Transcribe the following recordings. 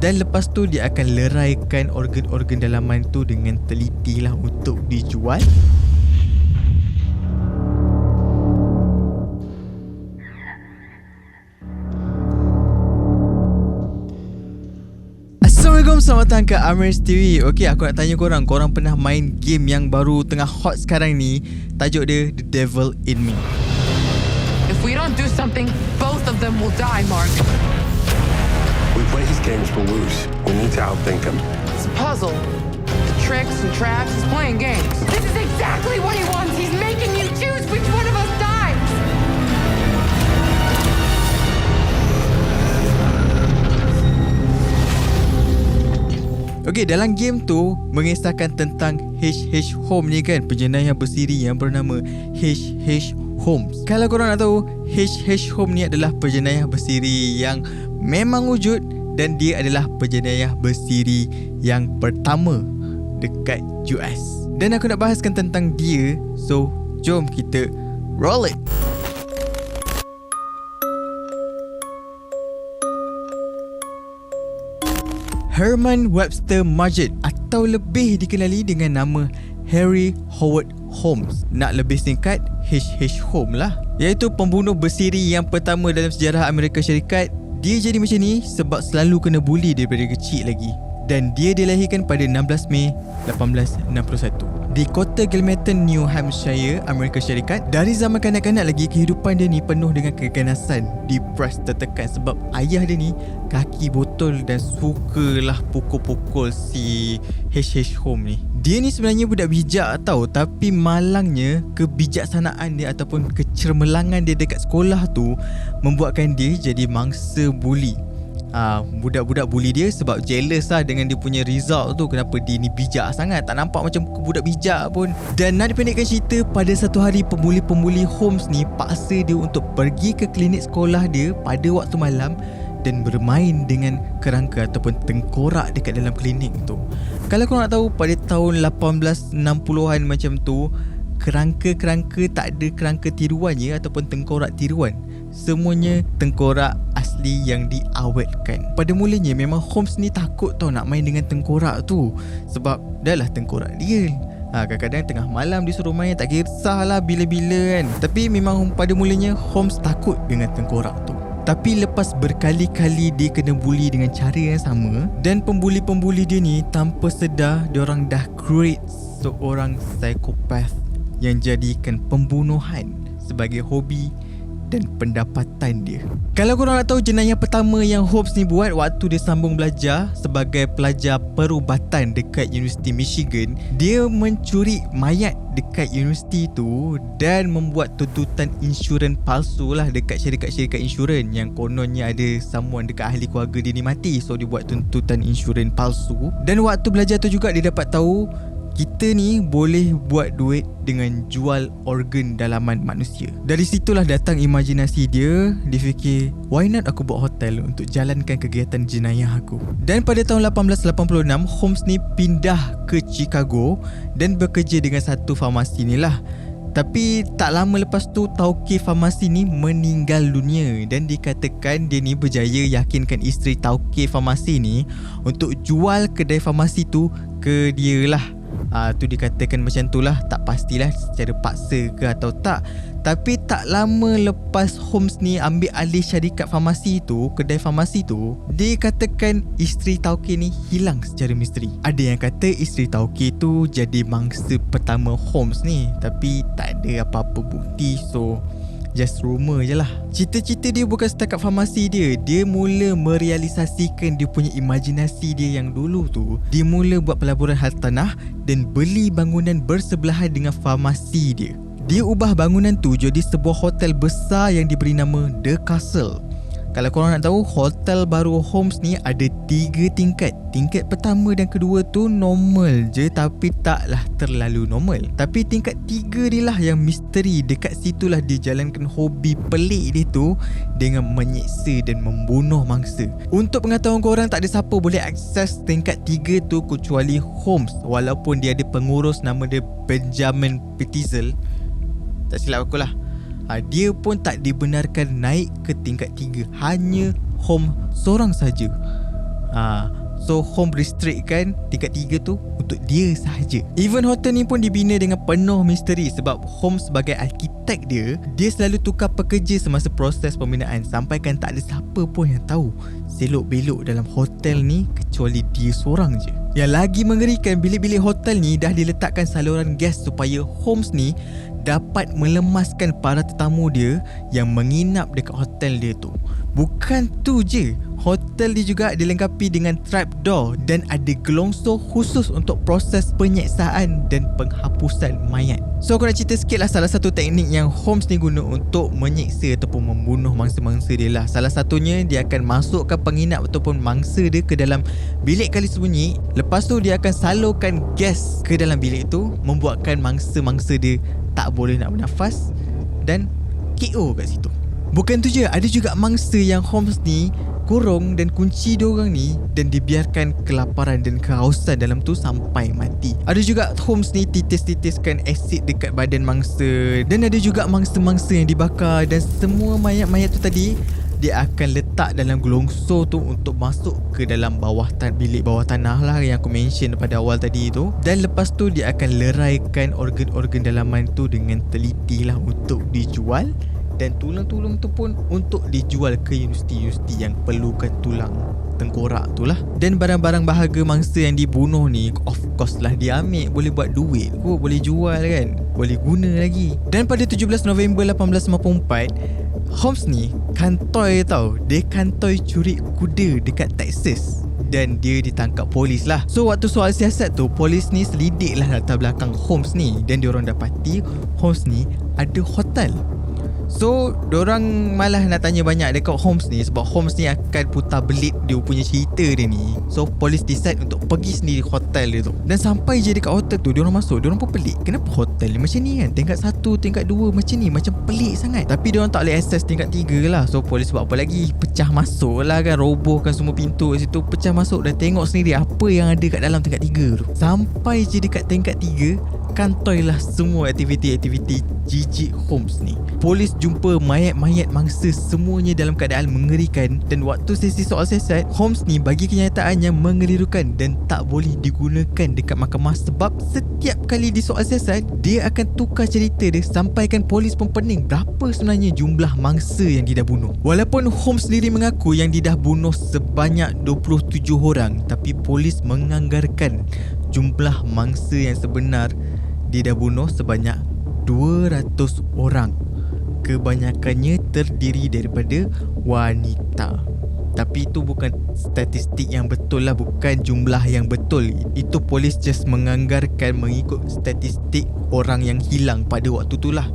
Dan lepas tu dia akan leraikan organ-organ dalaman tu dengan teliti lah untuk dijual. Assalamualaikum, selamat datang ke Amriz TV. Okay, aku nak tanya korang pernah main game yang baru tengah hot sekarang ni? Tajuk dia The Devil in Me. If we don't do something, both of them will die, Mark. We play his games to lose. We need to outthink him. It's a puzzle. The tricks and traps, he's playing games. This is exactly what he wants. He's making you choose which one of us dies. Okay, dalam game tu mengisahkan tentang H.H. Holmes ni kan, penjenayah bersiri yang bernama H.H. Holmes. Kalau korang nak tahu, H.H. Holmes ni adalah penjenayah bersiri yang memang wujud dan dia adalah penjenayah bersiri yang pertama dekat US. Dan aku nak bahaskan tentang dia, so jom kita roll it. Herman Webster Mudgett atau lebih dikenali dengan nama Harry Howard Holmes, nak lebih singkat H.H. Holmes lah, iaitu pembunuh bersiri yang pertama dalam sejarah Amerika Syarikat. Dia jadi macam ni sebab selalu kena buli daripada kecil lagi. Dan dia dilahirkan pada 16 Mei 1861 di kota Gilmerton, New Hampshire, Amerika Syarikat. Dari zaman kanak-kanak lagi, kehidupan dia ni penuh dengan keganasan, depres, tertekan sebab ayah dia ni kaki botol dan sukalah pukul-pukul si H.H. Holmes ni. Dia ni sebenarnya budak bijak tau, tapi malangnya kebijaksanaan dia ataupun kecermelangan dia dekat sekolah tu membuatkan dia jadi mangsa buli. Budak-budak buli dia sebab jealous lah dengan dia punya result tu. Kenapa dia ni bijak sangat, tak nampak macam budak bijak pun. Dan nak dipendekkan cerita, pada satu hari pembuli-pembuli Holmes ni paksa dia untuk pergi ke klinik sekolah dia pada waktu malam dan bermain dengan kerangka ataupun tengkorak dekat dalam klinik tu. Kalau korang nak tahu, pada tahun 1860-an macam tu, kerangka-kerangka tak ada kerangka tiruannya ataupun tengkorak tiruan. Semuanya tengkorak asli yang diawetkan. Pada mulanya memang Holmes ni takut tau nak main dengan tengkorak tu, sebab dah lah tengkorak dia. Kadang-kadang tengah malam disuruh main tak kisahlah bila-bila kan. Tapi memang pada mulanya Holmes takut dengan tengkorak tu. Tapi lepas berkali-kali dia kena buli dengan cara yang sama, dan pembuli-pembuli dia ni tanpa sedar diorang dah create seorang psikopat yang jadikan pembunuhan sebagai hobi dan pendapatan dia. Kalau korang nak tahu jenayah pertama yang Holmes ni buat waktu dia sambung belajar sebagai pelajar perubatan dekat Universiti Michigan, dia mencuri mayat dekat universiti tu dan membuat tuntutan insurans palsu lah dekat syarikat-syarikat insurans yang kononnya ada someone dekat ahli keluarga dia ni mati, so dia buat tuntutan insurans palsu. Dan waktu belajar tu juga dia dapat tahu kita ni boleh buat duit dengan jual organ dalaman manusia. Dari situlah datang imajinasi dia. Dia fikir, why not aku buat hotel untuk jalankan kegiatan jenayah aku. Dan pada tahun 1886, Holmes ni pindah ke Chicago dan bekerja dengan satu farmasi ni lah. Tapi tak lama lepas tu tauke farmasi ni meninggal dunia, dan dikatakan dia ni berjaya yakinkan isteri tauke farmasi ni untuk jual kedai farmasi tu ke dia lah. Tu dikatakan macam tu lah, tak pastilah secara paksa ke atau tak. Tapi tak lama lepas Holmes ni ambil alih syarikat farmasi tu, kedai farmasi tu, dikatakan isteri tauke ni hilang secara misteri. Ada yang kata isteri tauke tu jadi mangsa pertama Holmes ni, tapi tak ada apa-apa bukti, so just rumor je lah. Cita-cita dia bukan setakat farmasi dia. Dia mula merealisasikan dia punya imajinasi dia yang dulu tu. Dia mula buat pelaburan hartanah dan beli bangunan bersebelahan dengan farmasi dia. Dia ubah bangunan tu jadi sebuah hotel besar yang diberi nama The Castle. Kalau korang nak tahu, hotel baru Holmes ni ada 3 tingkat. Tingkat pertama dan kedua tu normal je, tapi taklah terlalu normal. Tapi tingkat 3 ni lah yang misteri. Dekat situlah dia jalankan hobi pelik dia tu dengan menyiksa dan membunuh mangsa. Untuk pengetahuan korang, tak ada siapa boleh akses tingkat 3 tu kecuali Holmes. Walaupun dia ada pengurus nama dia Benjamin Petzel, tak silap aku lah, dia pun tak dibenarkan naik ke tingkat 3. Hanya Holmes seorang saja. So home restrict kan tingkat 3 tu untuk dia sahaja. Even hotel ni pun dibina dengan penuh misteri sebab Holmes sebagai arkitek dia selalu tukar pekerja semasa proses pembinaan sampaikan tak ada siapa pun yang tahu selok belok dalam hotel ni kecuali dia seorang je. Yang lagi mengerikan, bilik-bilik hotel ni dah diletakkan saluran gas supaya Holmes ni dapat melemaskan para tetamu dia yang menginap dekat hotel dia tu. Bukan tu je, hotel dia juga dilengkapi dengan trapdoor dan ada gelongso khusus untuk proses penyiksaan dan penghapusan mayat. So aku nak cerita sikit lah salah satu teknik yang Holmes ni guna untuk menyiksa ataupun membunuh mangsa-mangsa dia lah. Salah satunya, dia akan masukkan penginap ataupun mangsa dia ke dalam bilik kali sembunyi. Lepas tu dia akan salurkan gas ke dalam bilik tu, membuatkan mangsa-mangsa dia tak boleh nak bernafas dan KO kat situ. Bukan tu je, ada juga mangsa yang Holmes ni kurung dan kunci diorang ni dan dibiarkan kelaparan dan kehausan dalam tu sampai mati. Ada juga Holmes ni titis-titiskan asid dekat badan mangsa, dan ada juga mangsa-mangsa yang dibakar, dan semua mayat-mayat tu tadi dia akan letak dalam gelongso tu untuk masuk ke dalam bilik bawah tanah lah yang aku mention pada awal tadi tu. Dan lepas tu dia akan leraikan organ-organ dalaman tu dengan teliti lah untuk dijual, dan tulang-tulang tu pun untuk dijual ke universiti-universiti yang perlukan tulang tengkorak tu lah. Dan barang-barang berharga mangsa yang dibunuh ni, of course lah dia ambil, boleh buat duit kot, boleh jual kan, boleh guna lagi. Dan pada 17 November 1854, Holmes ni kantoi tau. Dia kantoi curi kuda dekat Texas dan dia ditangkap polis lah. So waktu soal siasat tu, polis ni selidik lah latar belakang Holmes ni, dan diorang dapati Holmes ni ada hotel. So diorang malah nak tanya banyak dekat Holmes ni sebab Holmes ni akan putar belit dia punya cerita dia ni. So polis decide untuk pergi sendiri hotel dia tu. Dan sampai je dekat hotel tu, diorang masuk, diorang pun pelik, kenapa hotel ni macam ni kan, tingkat 1, tingkat 2 macam ni, macam pelik sangat. Tapi diorang tak boleh access tingkat 3 lah. So polis buat apa lagi, pecah masuk lah kan, robohkan semua pintu kat situ, pecah masuk dan tengok sendiri apa yang ada kat dalam tingkat 3 tu. Sampai je dekat tingkat 3, kantoi lah semua aktiviti-aktiviti jijik Holmes ni. Polis jumpa mayat-mayat mangsa semuanya dalam keadaan mengerikan, dan waktu sesi soal siasat, Holmes ni bagi kenyataan yang mengelirukan dan tak boleh digunakan dekat mahkamah sebab setiap kali di soal siasat dia akan tukar cerita dia sampaikan polis pun pening berapa sebenarnya jumlah mangsa yang dia dah bunuh. Walaupun Holmes sendiri mengaku yang dia dah bunuh sebanyak 27 orang, tapi polis menganggarkan jumlah mangsa yang sebenar dia dah bunuh sebanyak 200 orang. Kebanyakannya terdiri daripada wanita. Tapi itu bukan statistik yang betul lah, bukan jumlah yang betul. Itu polis just menganggarkan mengikut statistik orang yang hilang pada waktu tu lah.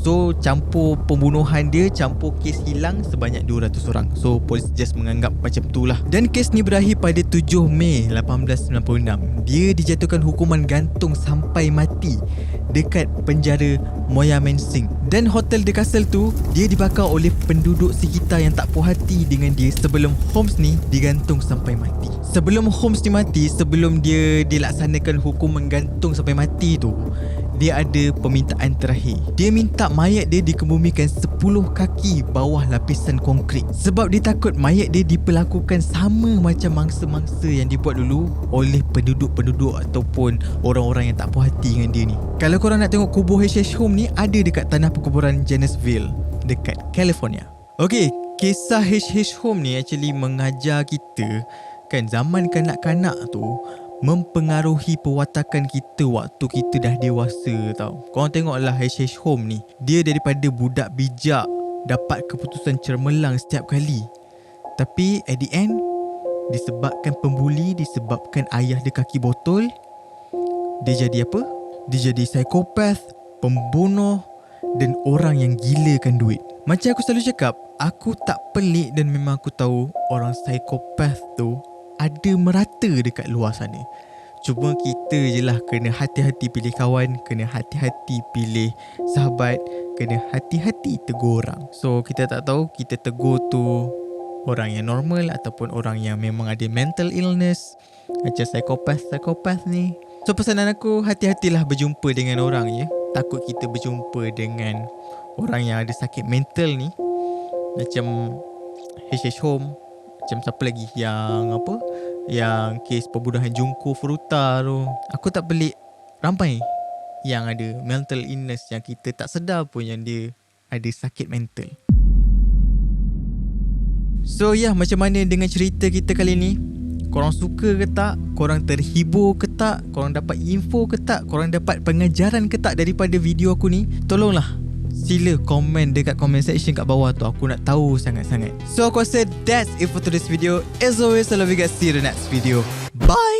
So campur pembunuhan dia, campur kes hilang sebanyak 200 orang. So polis just menganggap macam tu lah. Dan kes ni berakhir pada 7 Mei 1896. Dia dijatuhkan hukuman gantung sampai mati dekat penjara Moyamensing. Dan hotel The Castle tu dia dibakar oleh penduduk sekitar yang tak puas hati dengan dia sebelum Holmes ni digantung sampai mati. Sebelum Holmes ni mati, sebelum dia dilaksanakan hukuman gantung sampai mati tu, dia ada permintaan terakhir. Dia minta mayat dia dikebumikan 10 kaki bawah lapisan konkrit sebab dia takut mayat dia diperlakukan sama macam mangsa-mangsa yang dibuat dulu oleh penduduk-penduduk ataupun orang-orang yang tak puas hati dengan dia ni. Kalau korang nak tengok kubur H.H. Holmes ni, ada dekat tanah perkuburan Janesville dekat California. Okay, kisah H.H. Holmes ni actually mengajar kita kan, zaman kanak-kanak tu mempengaruhi perwatakan kita waktu kita dah dewasa tau. Korang tengoklah H.H. Holmes ni, dia daripada budak bijak dapat keputusan cermelang setiap kali, tapi at the end disebabkan pembuli, disebabkan ayah dia kaki botol, dia jadi apa? Dia jadi psikopat, pembunuh dan orang yang gilakan duit. Macam aku selalu cakap, aku tak pelik dan memang aku tahu orang psikopat tu ada merata dekat luar sana. Cuma kita je lah kena hati-hati pilih kawan, kena hati-hati pilih sahabat, kena hati-hati tegur orang. So kita tak tahu kita tegur tu orang yang normal ataupun orang yang memang ada mental illness macam psikopat ni. So pesanan aku, hati-hatilah berjumpa dengan orang ya. Takut kita berjumpa dengan orang yang ada sakit mental ni, macam H.H. Holmes, Macam siapa lagi yang apa, yang kes pembunuhan Junko Furuta tu. Aku tak pelik, ramai yang ada mental illness yang kita tak sedar pun yang dia ada sakit mental. So macam mana dengan cerita kita kali ni? Korang suka ke tak? Korang terhibur ke tak? Korang dapat info ke tak? Korang dapat pengajaran ke tak daripada video aku ni? Tolonglah, sila komen dekat comment section kat bawah tu. Aku nak tahu sangat-sangat. So aku rasa that's it for today's video. As always, I love you guys. See you in the next video. Bye.